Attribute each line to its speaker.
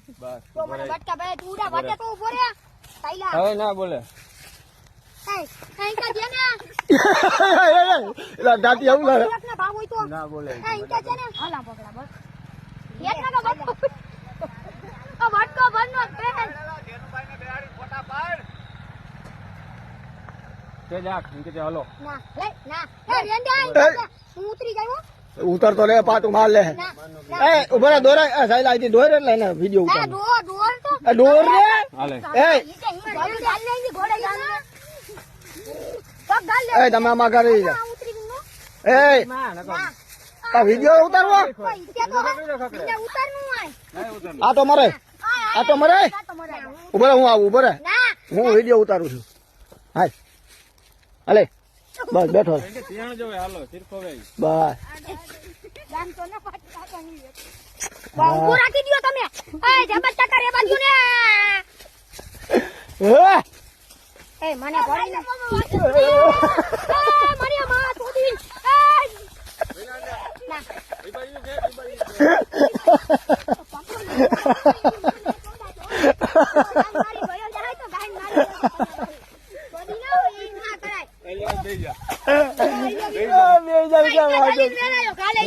Speaker 1: બસ
Speaker 2: તો મને બટકા ભાઈ તું ઉડા વાટે તો ઉભો રે તાઈલા
Speaker 1: હવે ના બોલે
Speaker 2: કઈ કા જે ને
Speaker 3: એલા દાટી આવું લાગે
Speaker 2: ના ભાવ હોય તો
Speaker 1: ના બોલે
Speaker 2: કઈ કા જે ને હાલા પકડા બસ એક ના બટકો આ બટકો બનનો પેન
Speaker 4: જેનુભાઈને બેહાડી ફોટા પાડ.
Speaker 1: તે જા કે હાલો
Speaker 2: ના લે ના એ રેંડા હું ઉતરી જાવ
Speaker 3: ઉતર તો લે પાટું માર લે
Speaker 2: ના
Speaker 3: એ ઉભા દોરા સાઈલા આઈ દોર એટલે ને વિડિયો
Speaker 2: આ
Speaker 3: ઉતાર
Speaker 2: ડોર તો
Speaker 3: ડોર રે
Speaker 1: હાલે
Speaker 3: એ
Speaker 2: ગાલ લે ઘોડે ગાલ લે પગ ગાલ લે
Speaker 3: એ તમે આમાં કરી જા
Speaker 2: ઉતરી નો
Speaker 3: એ
Speaker 1: ના નકો
Speaker 3: આ વિડિયો ઉતારવો
Speaker 2: કોઈ કે તો એટલે ઉતારનું હોય
Speaker 1: ના ઉતર
Speaker 3: આ તો મરે આ તો મરે
Speaker 2: આ તો મરે
Speaker 3: ઉભા હું આવું ઉભા
Speaker 2: ના
Speaker 3: હું વિડિયો ઉતારું છું હાલ હાલે બસ બેઠો
Speaker 1: કે ત્યાં જોવે હાલો સિરખો ગઈ
Speaker 3: બસ
Speaker 2: જાન તો ના પાટતા નહીં બહુ રાખી દિયો તમે એ જબર ટકા રે બાજુ ને એ મને પડી મારી માં તોડી ના
Speaker 1: ઈ બાજુ કે ઈ બાજુ
Speaker 2: મારી ગયો જાય તો ગાય મારી તોડી ના હોય ના કરાય
Speaker 1: એ દઈ જા
Speaker 3: બે જા
Speaker 2: કાલે